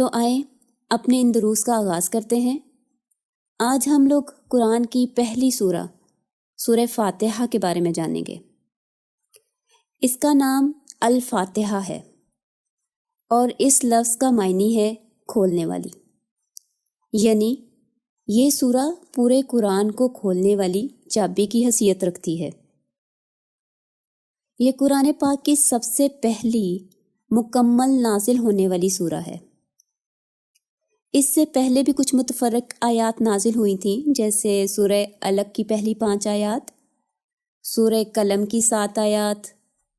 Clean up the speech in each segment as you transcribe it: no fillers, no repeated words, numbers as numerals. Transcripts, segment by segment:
تو آئیں اپنے ان دروس کا آغاز کرتے ہیں۔ آج ہم لوگ قرآن کی پہلی سورہ فاتحہ کے بارے میں جانیں گے۔ اس کا نام الفاتحہ ہے اور اس لفظ کا معنی ہے کھولنے والی، یعنی یہ سورہ پورے قرآن کو کھولنے والی چابی کی حیثیت رکھتی ہے۔ یہ قرآن پاک کی سب سے پہلی مکمل نازل ہونے والی سورہ ہے۔ اس سے پہلے بھی کچھ متفرق آیات نازل ہوئی تھیں، جیسے سورہ علق کی پہلی 5 آیات، سورہ قلم کی 7 آیات،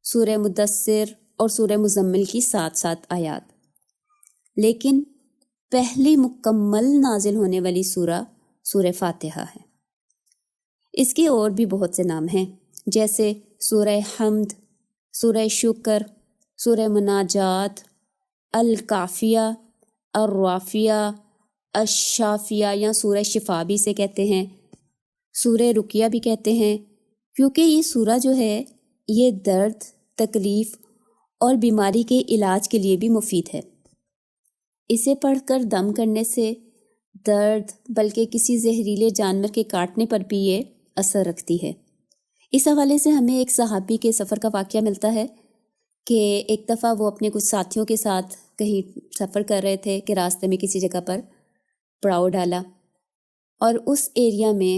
سورہ مدثر اور سورہ مزمل کی 7 آیات، لیکن پہلی مکمل نازل ہونے والی سورہ فاتحہ ہے۔ اس کے اور بھی بہت سے نام ہیں، جیسے سورہ حمد، سورہ شکر، سورہ مناجات، الکافیہ، الرافیہ، الشافیہ یا سورہ شفا بھی سے کہتے ہیں، سورہ رقیہ بھی کہتے ہیں، کیونکہ یہ سورہ جو ہے یہ درد، تکلیف اور بیماری کے علاج کے لیے بھی مفید ہے۔ اسے پڑھ کر دم کرنے سے درد بلکہ کسی زہریلے جانور کے کاٹنے پر بھی یہ اثر رکھتی ہے۔ اس حوالے سے ہمیں ایک صحابی کے سفر کا واقعہ ملتا ہے کہ ایک دفعہ وہ اپنے کچھ ساتھیوں کے ساتھ کہیں سفر کر رہے تھے کہ راستے میں کسی جگہ پر پڑاؤ ڈالا، اور اس ایریا میں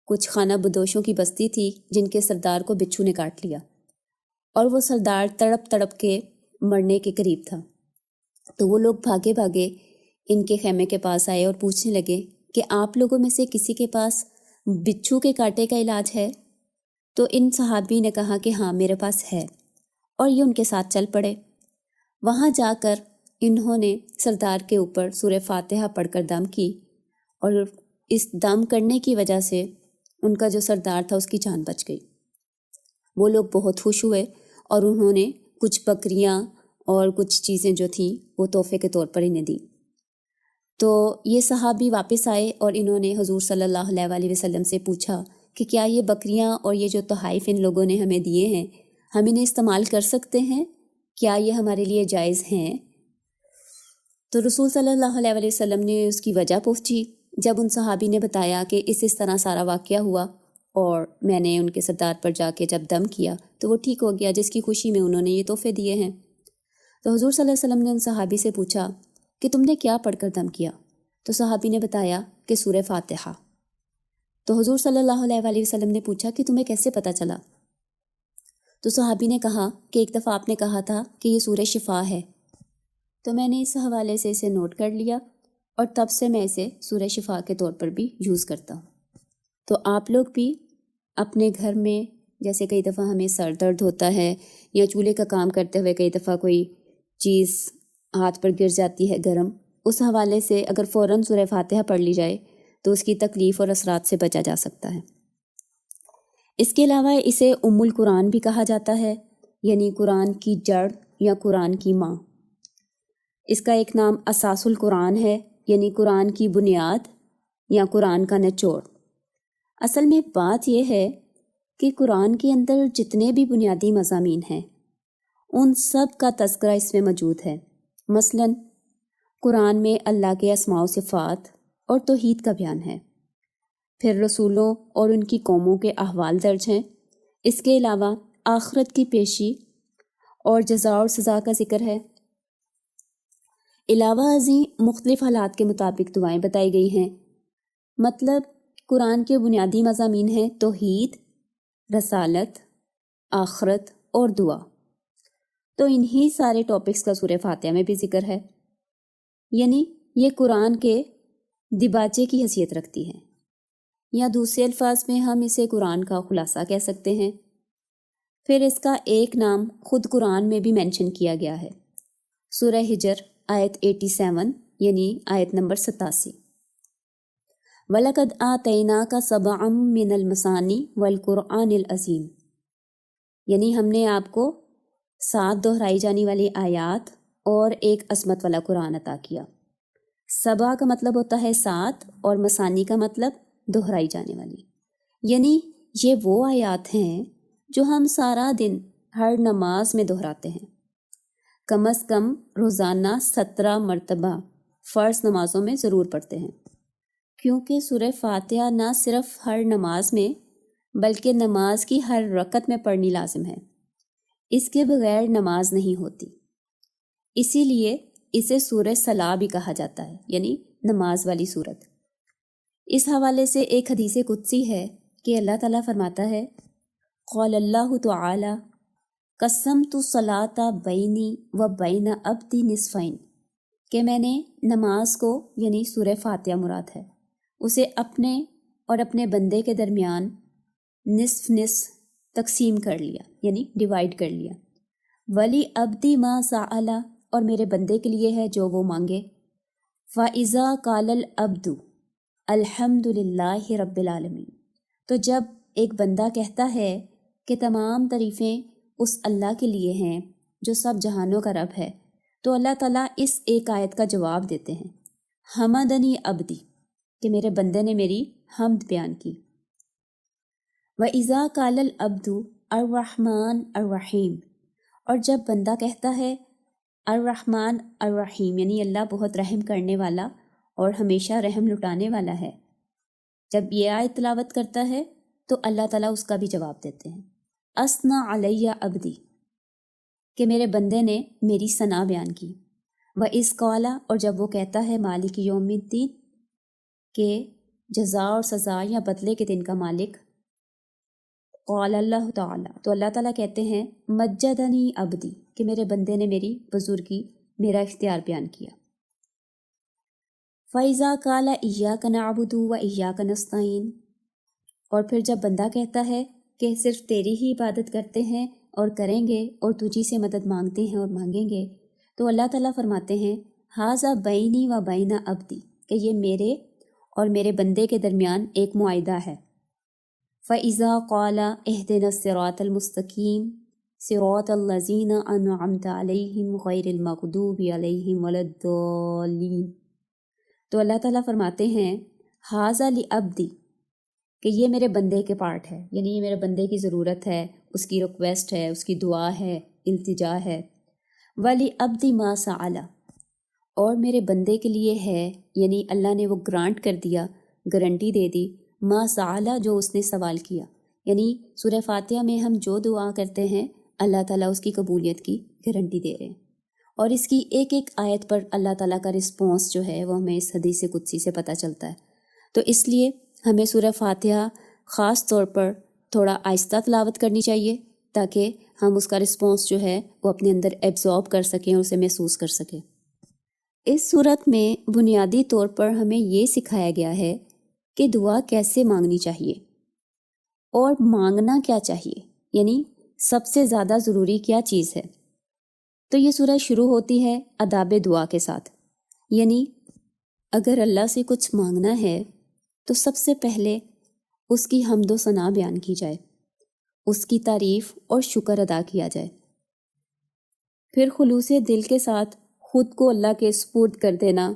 کچھ خانہ بدوشوں کی بستی تھی جن کے سردار کو بچھو نے کاٹ لیا، اور وہ سردار تڑپ تڑپ کے مرنے کے قریب تھا۔ تو وہ لوگ بھاگے بھاگے ان کے خیمے کے پاس آئے اور پوچھنے لگے کہ آپ لوگوں میں سے کسی کے پاس بچھو کے کاٹے کا علاج ہے؟ تو ان صحابی نے کہا کہ ہاں میرے پاس ہے، اور یہ ان کے ساتھ چل پڑے۔ وہاں جا کر انہوں نے سردار کے اوپر سورہ فاتحہ پڑھ کر دم کی، اور اس دم کرنے کی وجہ سے ان کا جو سردار تھا اس کی جان بچ گئی۔ وہ لوگ بہت خوش ہوئے اور انہوں نے کچھ بکریاں اور کچھ چیزیں جو تھیں وہ تحفے کے طور پر انہیں دی۔ تو یہ صحابی واپس آئے اور انہوں نے حضور صلی اللہ علیہ وسلم سے پوچھا کہ کیا یہ بکریاں اور یہ جو تحائف ان لوگوں نے ہمیں دیے ہیں ہم انہیں استعمال کر سکتے ہیں؟ کیا یہ ہمارے لیے جائز ہیں؟ تو رسول صلی اللہ علیہ وسلم نے اس کی وجہ پوچھی۔ جب ان صحابی نے بتایا کہ اس طرح سارا واقعہ ہوا اور میں نے ان کے سردار پر جا کے جب دم کیا تو وہ ٹھیک ہو گیا، جس کی خوشی میں انہوں نے یہ تحفے دیے ہیں۔ تو حضور صلی اللہ علیہ وسلم نے ان صحابی سے پوچھا کہ تم نے کیا پڑھ کر دم کیا؟ تو صحابی نے بتایا کہ سورہ فاتحہ۔ تو حضور صلی اللہ علیہ وسلم نے پوچھا کہ تمہیں کیسے پتہ چلا؟ تو صحابی نے کہا کہ ایک دفعہ آپ نے کہا تھا کہ یہ سورہ شفا ہے، تو میں نے اس حوالے سے اسے نوٹ کر لیا اور تب سے میں اسے سورہ شفا کے طور پر بھی یوز کرتا ہوں۔ تو آپ لوگ بھی اپنے گھر میں، جیسے کئی دفعہ ہمیں سر درد ہوتا ہے یا چولہے کا کام کرتے ہوئے کئی دفعہ کوئی چیز ہاتھ پر گر جاتی ہے گرم، اس حوالے سے اگر فوراً سورہ فاتحہ پڑھ لی جائے تو اس کی تکلیف اور اثرات سے بچا جا سکتا ہے۔ اس کے علاوہ اسے ام القرآن بھی کہا جاتا ہے، یعنی قرآن کی جڑ یا قرآن کی ماں۔ اس کا ایک نام اساس القرآن ہے، یعنی قرآن کی بنیاد یا قرآن کا نچوڑ۔ اصل میں بات یہ ہے کہ قرآن کے اندر جتنے بھی بنیادی مضامین ہیں ان سب کا تذکرہ اس میں موجود ہے۔ مثلاً قرآن میں اللہ کے اسماء و صفات اور توحید کا بیان ہے، پھر رسولوں اور ان کی قوموں کے احوال درج ہیں، اس کے علاوہ آخرت کی پیشی اور جزا اور سزا کا ذکر ہے۔ علاوہ ازیں مختلف حالات کے مطابق دعائیں بتائی گئی ہیں۔ مطلب قرآن کے بنیادی مضامین ہیں توحید، رسالت، آخرت اور دعا۔ تو انہی سارے ٹاپکس کا سورہ فاتحہ میں بھی ذکر ہے، یعنی یہ قرآن کے دباچے کی حیثیت رکھتی ہے، یا دوسرے الفاظ میں ہم اسے قرآن کا خلاصہ کہہ سکتے ہیں۔ پھر اس کا ایک نام خود قرآن میں بھی مینشن کیا گیا ہے، سورہ ہجر آیت 87 یعنی آیت نمبر 87۔ وَلَقَدْ آتَيْنَاكَ سَبْعًا مِّنَ الْمَثَانِي وَالْقُرْآنِ الْعَظِيمِ، یعنی ہم نے آپ کو 7 دہرائی جانے والی آیات اور ایک عظمت والا قرآن عطا کیا۔ 7 کا مطلب ہوتا ہے 7 اور مثانی کا مطلب دہرائی جانے والی، یعنی یہ وہ آیات ہیں جو ہم سارا دن ہر نماز میں دہراتے ہیں کم از کم روزانہ 17 مرتبہ فرض نمازوں میں ضرور پڑھتے ہیں، کیونکہ سورہ فاتحہ نہ صرف ہر نماز میں بلکہ نماز کی ہر رکعت میں پڑھنی لازم ہے۔ اس کے بغیر نماز نہیں ہوتی، اسی لیے اسے سورہ صلاح بھی کہا جاتا ہے، یعنی نماز والی سورت۔ اس حوالے سے ایک حدیث قدسی ہے کہ اللہ تعالیٰ فرماتا ہے، قال اللہ تعالی قسمت الصلاۃ بینی و بین عبدی نصفین، کہ میں نے نماز کو، یعنی سورہ فاتحہ مراد ہے، اسے اپنے اور اپنے بندے کے درمیان نصف نصف تقسیم کر لیا، یعنی ڈیوائیڈ کر لیا۔ ولی عبدی ما سأل، اور میرے بندے کے لیے ہے جو وہ مانگے۔ فَإِذَا قَالَ الْعَبْدُ الحمد للہ رب العالمین، تو جب ایک بندہ کہتا ہے کہ تمام تعریفیں اس اللہ کے لیے ہیں جو سب جہانوں کا رب ہے، تو اللہ تعالیٰ اس ایک آیت کا جواب دیتے ہیں، حمدنی عبدی، کہ میرے بندے نے میری حمد بیان کی۔ وَإِذَا قَالَ الْعَبْدُ الرحمن الرحیم، اور جب بندہ کہتا ہے الرحمن الرحیم، یعنی اللہ بہت رحم کرنے والا اور ہمیشہ رحم لٹانے والا ہے، جب یہ آیت تلاوت کرتا ہے تو اللہ تعالیٰ اس کا بھی جواب دیتے ہیں، اثنا علیہ عبدی، کہ میرے بندے نے میری ثنا بیان کی۔ وَإِذْ قَالَ، اور جب وہ کہتا ہے مالک یوم الدین، کہ جزا اور سزا یا بدلے کے دن کا مالک، قال اللہ تعالیٰ، تو اللہ تعالیٰ کہتے ہیں مجدنی عبدی، کہ میرے بندے نے میری بزرگی، میرا اختیار بیان کیا۔ فَإِذَا قَالَ إِيَّاكَ نَعْبُدُ وَإِيَّاكَ نَسْتَعِينُ، اور پھر جب بندہ کہتا ہے کہ صرف تیری ہی عبادت کرتے ہیں اور کریں گے اور تجھی سے مدد مانگتے ہیں اور مانگیں گے، تو اللہ تعالیٰ فرماتے ہیں ھذا بینی و بین عبدی، کہ یہ میرے اور میرے بندے کے درمیان ایک معاہدہ ہے۔ فَإِذَا قَالَ اهْدِنَا الصِّرَاطَ الْمُسْتَقِيمَ صِرَاطَ الَّذِينَ أَنْعَمْتَ عَلَيْهِمْ غَيْرِ الْمَغْضُوبِ عَلَيْهِمْ وَلَا الضَّالِّينَ، تو اللہ تعالیٰ فرماتے ہیں ھذا لِعَبْدِی، کہ یہ میرے بندے کے پارٹ ہے، یعنی یہ میرے بندے کی ضرورت ہے، اس کی ریکویسٹ ہے، اس کی دعا ہے، التجا ہے۔ وَلِعَبْدِی مَا سَأَلَ، اور میرے بندے کے لیے ہے، یعنی اللہ نے وہ گرانٹ کر دیا، گارنٹی دے دی، ما سأل، جو اس نے سوال کیا، یعنی سورہ فاتحہ میں ہم جو دعا کرتے ہیں اللہ تعالیٰ اس کی قبولیت کی گارنٹی دے رہے ہیں، اور اس کی ایک ایک آیت پر اللہ تعالیٰ کا رسپانس جو ہے وہ ہمیں اس حدیث قدسی سے پتہ چلتا ہے۔ تو اس لیے ہمیں سورہ فاتحہ خاص طور پر تھوڑا آہستہ تلاوت کرنی چاہیے، تاکہ ہم اس کا رسپانس جو ہے وہ اپنے اندر ایبزارب کر سکیں اور اسے محسوس کر سکیں۔ اس صورت میں بنیادی طور پر ہمیں یہ سکھایا گیا ہے کہ دعا کیسے مانگنی چاہیے اور مانگنا کیا چاہیے، یعنی سب سے زیادہ ضروری کیا چیز ہے۔ تو یہ سورہ شروع ہوتی ہے آداب دعا کے ساتھ، یعنی اگر اللہ سے کچھ مانگنا ہے تو سب سے پہلے اس کی حمد و ثنا بیان کی جائے، اس کی تعریف اور شکر ادا کیا جائے، پھر خلوص دل کے ساتھ خود کو اللہ کے سپرد کر دینا،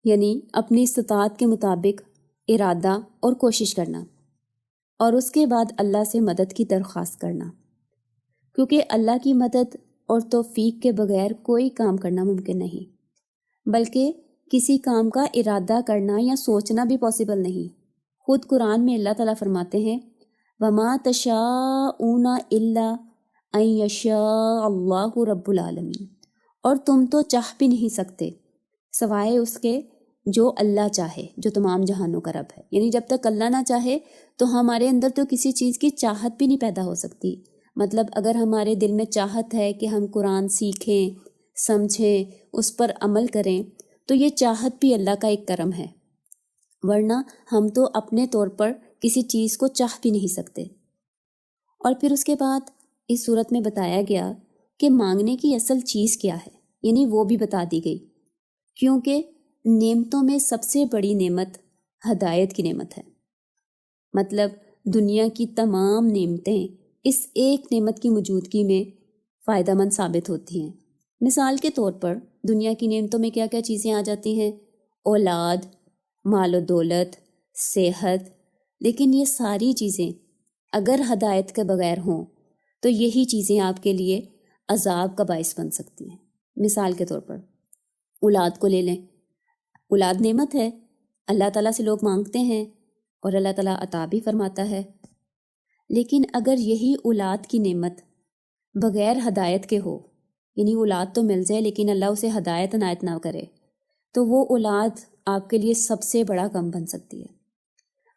یعنی اپنی استطاعت کے مطابق ارادہ اور کوشش کرنا، اور اس کے بعد اللہ سے مدد کی درخواست کرنا، کیونکہ اللہ کی مدد اور توفیق کے بغیر کوئی کام کرنا ممکن نہیں، بلکہ کسی کام کا ارادہ کرنا یا سوچنا بھی پاسبل نہیں۔ خود قرآن میں اللہ تعالیٰ فرماتے ہیں وَمَا تَشَاءُونَ إِلَّا أَن يَشَاءَ اللَّهُ رَبُّ الْعَالَمِينَ، اور تم تو چاہ بھی نہیں سکتے سوائے اس کے جو اللہ چاہے، جو تمام جہانوں کا رب ہے، یعنی جب تک اللہ نہ چاہے تو ہمارے اندر تو کسی چیز کی چاہت بھی نہیں پیدا ہو سکتی۔ مطلب اگر ہمارے دل میں چاہت ہے کہ ہم قرآن سیکھیں، سمجھیں، اس پر عمل کریں، تو یہ چاہت بھی اللہ کا ایک کرم ہے، ورنہ ہم تو اپنے طور پر کسی چیز کو چاہ بھی نہیں سکتے۔ اور پھر اس کے بعد اس صورت میں بتایا گیا کہ مانگنے کی اصل چیز کیا ہے، یعنی وہ بھی بتا دی گئی، کیونکہ نعمتوں میں سب سے بڑی نعمت ہدایت کی نعمت ہے۔ مطلب دنیا کی تمام نعمتیں اس ایک نعمت کی موجودگی میں فائدہ مند ثابت ہوتی ہیں۔ مثال کے طور پر دنیا کی نعمتوں میں کیا کیا چیزیں آ جاتی ہیں؟ اولاد، مال و دولت، صحت، لیکن یہ ساری چیزیں اگر ہدایت کے بغیر ہوں تو یہی چیزیں آپ کے لیے عذاب کا باعث بن سکتی ہیں۔ مثال کے طور پر اولاد کو لے لیں، اولاد نعمت ہے، اللہ تعالیٰ سے لوگ مانگتے ہیں اور اللہ تعالیٰ عطا بھی فرماتا ہے، لیکن اگر یہی اولاد کی نعمت بغیر ہدایت کے ہو، یعنی اولاد تو مل جائے لیکن اللہ اسے ہدایت عنایت نہ کرے، تو وہ اولاد آپ کے لیے سب سے بڑا غم بن سکتی ہے۔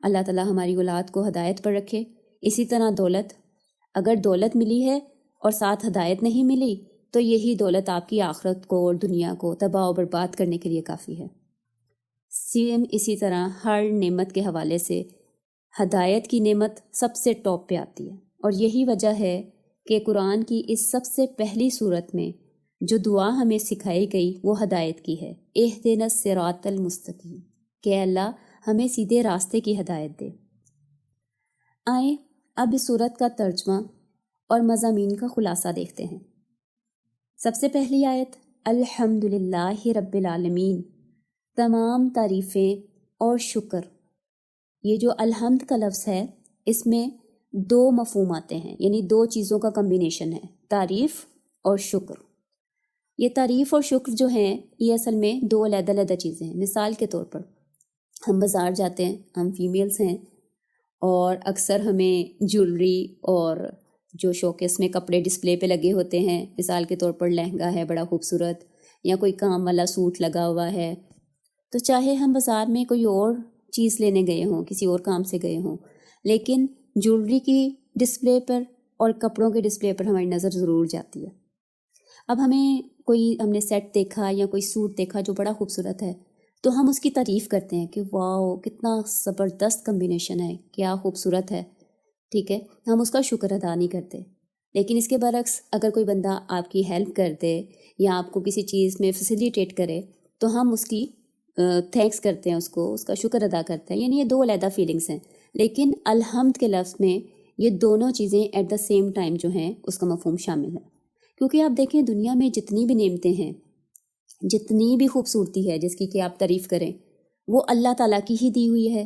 اللہ تعالیٰ ہماری اولاد کو ہدایت پر رکھے۔ اسی طرح دولت، اگر دولت ملی ہے اور ساتھ ہدایت نہیں ملی تو یہی دولت آپ کی آخرت کو اور دنیا کو تباہ و برباد کرنے کے لیے کافی ہے۔ سیم اسی طرح ہر نعمت کے حوالے سے ہدایت کی نعمت سب سے ٹاپ پہ آتی ہے، اور یہی وجہ ہے کہ قرآن کی اس سب سے پہلی صورت میں جو دعا ہمیں سکھائی گئی وہ ہدایت کی ہے، اہدنا الصراط المستقیم، کہ اللہ ہمیں سیدھے راستے کی ہدایت دے۔ آئیں اب اس صورت کا ترجمہ اور مضامین کا خلاصہ دیکھتے ہیں۔ سب سے پہلی آیت، الحمدللہ رب العالمین، تمام تعریفیں اور شکر۔ یہ جو الحمد کا لفظ ہے اس میں دو مفہوم آتے ہیں، یعنی دو چیزوں کا کمبینیشن ہے، تعریف اور شکر۔ یہ تعریف اور شکر جو ہیں یہ اصل میں دو علیحدہ علیحدہ چیزیں ہیں۔ مثال کے طور پر ہم بازار جاتے ہیں، ہم فیمیلز ہیں، اور اکثر ہمیں جولری اور جو شوکیس میں کپڑے ڈسپلے پہ لگے ہوتے ہیں، مثال کے طور پر لہنگا ہے بڑا خوبصورت، یا کوئی کام والا سوٹ لگا ہوا ہے، تو چاہے ہم بازار میں کوئی اور چیز لینے گئے ہوں، کسی اور کام سے گئے ہوں، لیکن جولری کی ڈسپلے پر اور کپڑوں کے ڈسپلے پر ہماری نظر ضرور جاتی ہے۔ اب ہم نے سیٹ دیکھا یا کوئی سوٹ دیکھا جو بڑا خوبصورت ہے، تو ہم اس کی تعریف کرتے ہیں کہ واو کتنا زبردست کمبینیشن ہے، کیا خوبصورت ہے، ٹھیک ہے، ہم اس کا شکر ادا نہیں کرتے۔ لیکن اس کے برعکس اگر کوئی بندہ آپ کی ہیلپ کر دے یا آپ کو کسی چیز میں فیسیلیٹیٹ کرے تو ہم اس کی تھینکس کرتے ہیں، اس کا شکر ادا کرتے ہیں، یعنی یہ دو علیحدہ فیلنگس ہیں۔ لیکن الحمد کے لفظ میں یہ دونوں چیزیں ایٹ دا سیم ٹائم جو ہیں اس کا مفہوم شامل ہے، کیونکہ آپ دیکھیں دنیا میں جتنی بھی نعمتیں ہیں، جتنی بھی خوبصورتی ہے جس کی کہ آپ تعریف کریں، وہ اللہ تعالیٰ کی ہی دی ہوئی ہے،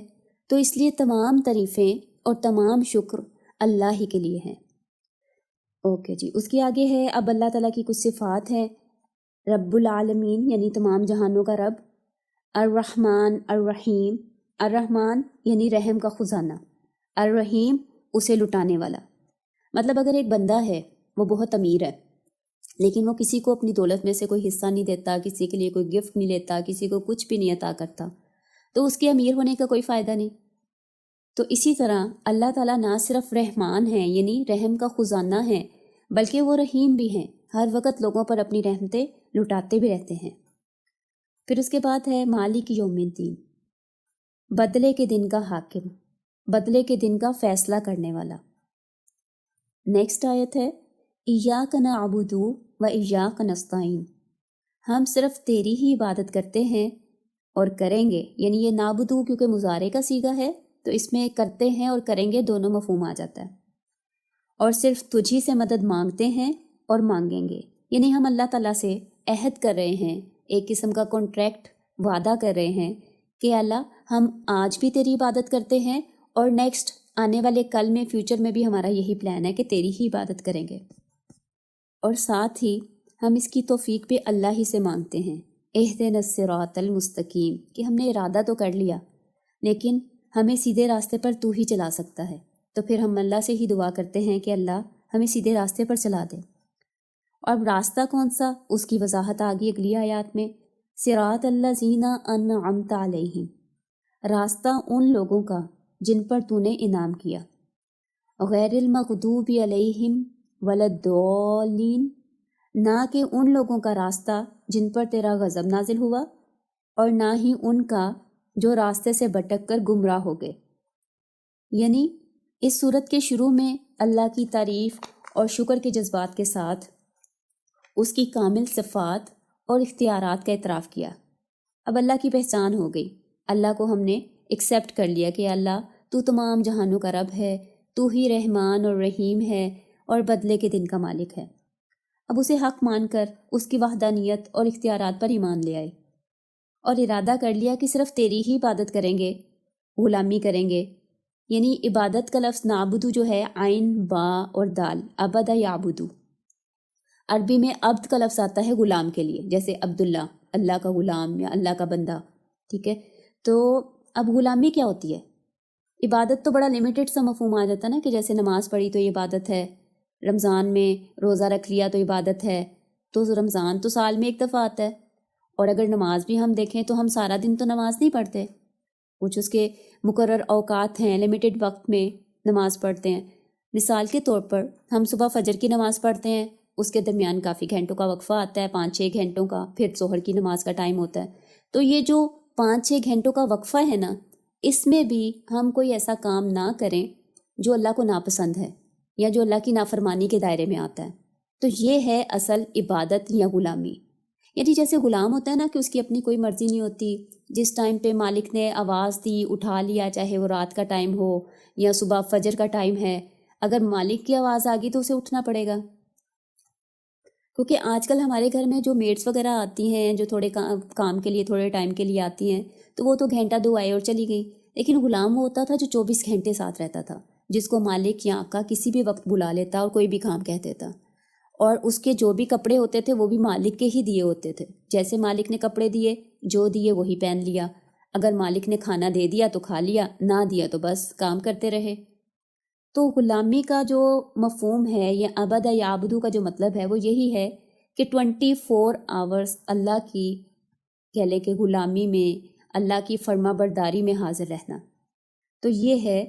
تو اس لیے تمام تعریفیں اور تمام شکر اللہ ہی کے لیے ہیں۔ اوکے جی، اس کے آگے ہے اب اللہ تعالیٰ کی کچھ صفات ہیں۔ رب العالمین یعنی تمام جہانوں کا رب، الرحمن الرحیم، الرحمن یعنی رحم کا خزانہ، الرحیم اسے لٹانے والا۔ مطلب اگر ایک بندہ ہے وہ بہت امیر ہے لیکن وہ کسی کو اپنی دولت میں سے کوئی حصہ نہیں دیتا، کسی کے لیے کوئی گفٹ نہیں لیتا، کسی کو کچھ بھی نہیں عطا کرتا، تو اس کے امیر ہونے کا کوئی فائدہ نہیں۔ تو اسی طرح اللہ تعالیٰ نہ صرف رحمان ہیں یعنی رحم کا خزانہ ہیں، بلکہ وہ رحیم بھی ہیں، ہر وقت لوگوں پر اپنی رحمتیں لٹاتے بھی رہتے ہیں۔ پھر اس کے بعد ہے مالک یوم الدین، بدلے کے دن کا حاکم، بدلے کے دن کا فیصلہ کرنے والا۔ نیکسٹ آیت ہے ایاک نعبد و ایاک نستعین، ہم صرف تیری ہی عبادت کرتے ہیں اور کریں گے، یعنی یہ نعبدو کیونکہ مضارع کا صیغہ ہے تو اس میں کرتے ہیں اور کریں گے دونوں مفہوم آ جاتا ہے، اور صرف تجھی سے مدد مانگتے ہیں اور مانگیں گے، یعنی ہم اللہ تعالیٰ سے عہد کر رہے ہیں، ایک قسم کا کانٹریکٹ وعدہ کر رہے ہیں کہ اللہ ہم آج بھی تیری عبادت کرتے ہیں اور نیکسٹ آنے والے کل میں فیوچر میں بھی ہمارا یہی پلان ہے کہ تیری ہی عبادت کریں گے، اور ساتھ ہی ہم اس کی توفیق بھی اللہ ہی سے مانگتے ہیں، اہدنا الصراط المستقیم، کہ ہم نے ارادہ تو کر لیا لیکن ہمیں سیدھے راستے پر تو ہی چلا سکتا ہے، تو پھر ہم اللہ سے ہی دعا کرتے ہیں کہ اللہ ہمیں سیدھے راستے پر چلا دے۔ اور راستہ کون سا، اس کی وضاحت آگی اگلی آیات میں، صراط الذین انعمت علیہم، راستہ ان لوگوں کا جن پر تو نے انعام کیا، غیر المغضوب علیہم ولا الضالین، نہ کہ ان لوگوں کا راستہ جن پر تیرا غضب نازل ہوا اور نہ ہی ان کا جو راستے سے بھٹک کر گمراہ ہو گئے۔ یعنی اس صورت کے شروع میں اللہ کی تعریف اور شکر کے جذبات کے ساتھ اس کی کامل صفات اور اختیارات کا اعتراف کیا۔ اب اللہ کی پہچان ہو گئی، اللہ کو ہم نے ایکسیپٹ کر لیا کہ اللہ تو تمام جہانوں کا رب ہے، تو ہی رحمان اور رحیم ہے اور بدلے کے دن کا مالک ہے۔ اب اسے حق مان کر اس کی وحدانیت اور اختیارات پر ایمان لے آئے اور ارادہ کر لیا کہ صرف تیری ہی عبادت کریں گے، غلامی کریں گے، یعنی عبادت کا لفظ نعبدو جو ہے عین با اور دال، عبدہ یعبدو، عربی میں عبد کا لفظ آتا ہے غلام کے لیے، جیسے عبداللہ، اللہ کا غلام یا اللہ کا بندہ، ٹھیک ہے. تو اب غلامی کیا ہوتی ہے؟ عبادت تو بڑا لمیٹڈ سا مفہوم آ جاتا ہے نا، کہ جیسے نماز پڑھی تو یہ عبادت ہے، رمضان میں روزہ رکھ لیا تو عبادت ہے. تو رمضان تو سال میں ایک دفعہ آتا ہے، اور اگر نماز بھی ہم دیکھیں تو ہم سارا دن تو نماز نہیں پڑھتے، کچھ اس کے مقرر اوقات ہیں، لمیٹڈ وقت میں نماز پڑھتے ہیں. مثال کے طور پر ہم صبح فجر کی نماز پڑھتے ہیں، اس کے درمیان کافی گھنٹوں کا وقفہ آتا ہے، 5-6 گھنٹوں کا، پھر ظہر کی نماز کا ٹائم ہوتا ہے. تو یہ جو 5-6 گھنٹوں کا وقفہ ہے نا، اس میں بھی ہم کوئی ایسا کام نہ کریں جو اللہ کو ناپسند ہے یا جو اللہ کی نافرمانی کے دائرے میں آتا ہے. تو یہ ہے اصل عبادت یا غلامی. یعنی جیسے غلام ہوتا ہے نا، کہ اس کی اپنی کوئی مرضی نہیں ہوتی، جس ٹائم پہ مالک نے آواز دی اٹھا لیا، چاہے وہ رات کا ٹائم ہو یا صبح فجر کا ٹائم ہے، اگر مالک کی آواز آ گئی تو اسے اٹھنا پڑے گا. کیونکہ آج کل ہمارے گھر میں جو میڈس وغیرہ آتی ہیں، جو تھوڑے کام کے لیے تھوڑے ٹائم کے لیے آتی ہیں، تو وہ تو گھنٹہ 2 آئے اور چلی گئی. لیکن غلام وہ ہوتا تھا جو 24 گھنٹے ساتھ رہتا تھا، جس کو مالک یا آقا کسی بھی وقت بلا لیتا اور کوئی بھی کام کہہ دیتا. اور اس کے جو بھی کپڑے ہوتے تھے وہ بھی مالک کے ہی دیے ہوتے تھے. جیسے مالک نے کپڑے دیے، جو دیے وہی پہن لیا. اگر مالک نے کھانا دے دیا تو کھا لیا، نہ دیا تو بس کام کرتے رہے. تو غلامی کا جو مفہوم ہے یا عبد یعبدو کا جو مطلب ہے وہ یہی ہے کہ 24 آورز اللہ کی کہہ لے کہ غلامی میں، اللہ کی فرما برداری میں حاضر رہنا. تو یہ ہے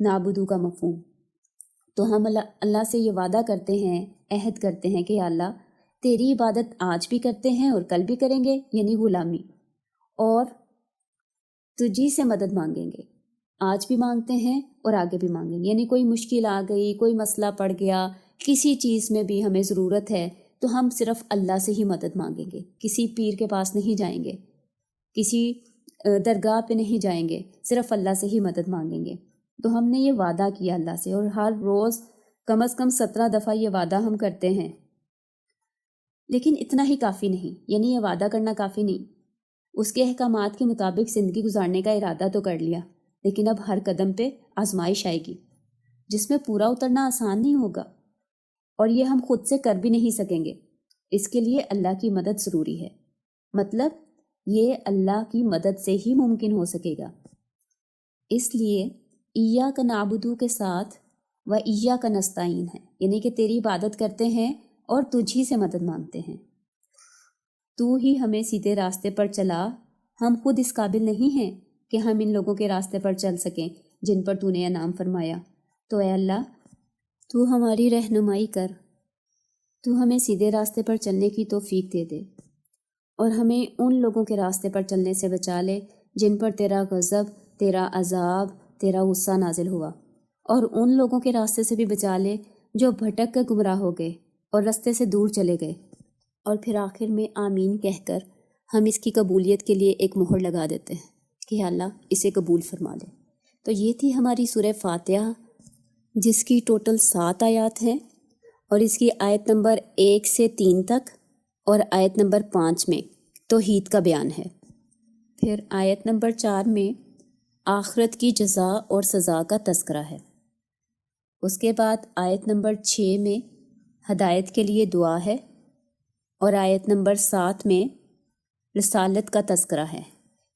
نعبدو کا مفہوم. تو ہم اللہ سے یہ وعدہ کرتے ہیں، عہد کرتے ہیں کہ یا اللہ تیری عبادت آج بھی کرتے ہیں اور کل بھی کریں گے، یعنی غلامی، اور تجھی سے مدد مانگیں گے. آج بھی مانگتے ہیں اور آگے بھی مانگیں گے. یعنی کوئی مشکل آ گئی، کوئی مسئلہ پڑ گیا، کسی چیز میں بھی ہمیں ضرورت ہے تو ہم صرف اللہ سے ہی مدد مانگیں گے. کسی پیر کے پاس نہیں جائیں گے، کسی درگاہ پہ نہیں جائیں گے، صرف اللہ سے ہی مدد مانگیں گے. تو ہم نے یہ وعدہ کیا اللہ سے، اور ہر روز کم از کم 17 دفعہ یہ وعدہ ہم کرتے ہیں. لیکن اتنا ہی کافی نہیں، یعنی یہ وعدہ کرنا کافی نہیں. اس کے احکامات کے مطابق زندگی گزارنے کا ارادہ تو کر لیا، لیکن اب ہر قدم پہ آزمائش آئے گی جس میں پورا اترنا آسان نہیں ہوگا، اور یہ ہم خود سے کر بھی نہیں سکیں گے. اس کے لیے اللہ کی مدد ضروری ہے. مطلب یہ اللہ کی مدد سے ہی ممکن ہو سکے گا. اس لیے ایاک نعبدو کے ساتھ و ایاک نستعین ہے، یعنی کہ تیری عبادت کرتے ہیں اور تجھ ہی سے مدد مانگتے ہیں. تو ہی ہمیں سیدھے راستے پر چلا. ہم خود اس قابل نہیں ہیں کہ ہم ان لوگوں کے راستے پر چل سکیں جن پر تو نے انعام فرمایا. تو اے اللہ تو ہماری رہنمائی کر، تو ہمیں سیدھے راستے پر چلنے کی توفیق دے دے، اور ہمیں ان لوگوں کے راستے پر چلنے سے بچا لے جن پر تیرا غضب، تیرا عذاب، تیرا غصہ نازل ہوا، اور ان لوگوں کے راستے سے بھی بچا لے جو بھٹک کر گمراہ ہو گئے اور راستے سے دور چلے گئے. اور پھر آخر میں آمین کہہ کر ہم اس کی قبولیت کے لیے ایک مہر لگا دیتے ہیں کہ اللہ اسے قبول فرما لے. تو یہ تھی ہماری سورہ فاتحہ، جس کی ٹوٹل 7 آیات ہیں، اور اس کی آیت نمبر 1 سے 3 تک، اور آیت نمبر 5 میں توحید کا بیان ہے. پھر آیت نمبر 4 میں آخرت کی جزا اور سزا کا تذکرہ ہے. اس کے بعد آیت نمبر 6 میں ہدایت کے لیے دعا ہے، اور آیت نمبر 7 میں رسالت کا تذکرہ ہے،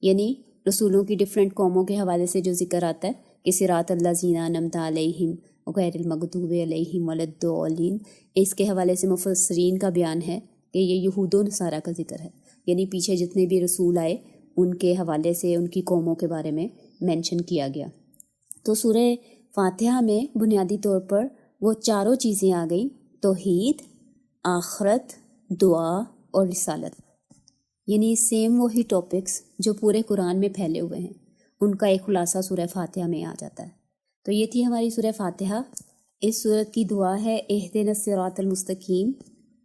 یعنی رسولوں کی ڈیفرنٹ قوموں کے حوالے سے جو ذکر آتا ہے کہ صراط الذین انعمت علیہم غیر المغضوب علیہم ولا الضالین. اس کے حوالے سے مفسرین کا بیان ہے کہ یہ یہود و نصارہ کا ذکر ہے، یعنی پیچھے جتنے بھی رسول آئے ان کے حوالے سے ان کی قوموں کے بارے میں مینشن کیا گیا. تو سورہ فاتحہ میں بنیادی طور پر وہ چاروں چیزیں آ گئیں: توحید، آخرت، دعا اور رسالت. یعنی سیم وہی ٹاپکس جو پورے قرآن میں پھیلے ہوئے ہیں، ان کا ایک خلاصہ سورہ فاتحہ میں آ جاتا ہے. تو یہ تھی ہماری سورہ فاتحہ. اس سورت کی دعا ہے اہدنا الصراط المستقیم،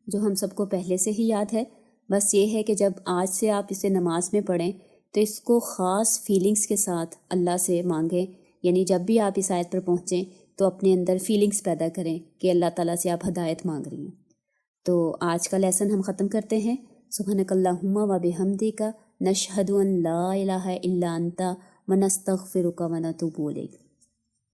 جو ہم سب کو پہلے سے ہی یاد ہے. بس یہ ہے کہ جب آج سے آپ اسے نماز میں پڑھیں تو اس کو خاص فیلنگز کے ساتھ اللہ سے مانگیں. یعنی جب بھی آپ اس آیت پر پہنچیں تو اپنے اندر فیلنگز پیدا کریں کہ اللہ تعالیٰ سے آپ ہدایت مانگ رہی ہیں. تو آج کا لیسن ہم ختم کرتے ہیں. سبحانک اللہم و بحمدک نشہد ان لا الہ الا انت ونستغفرک ونتوب الیک.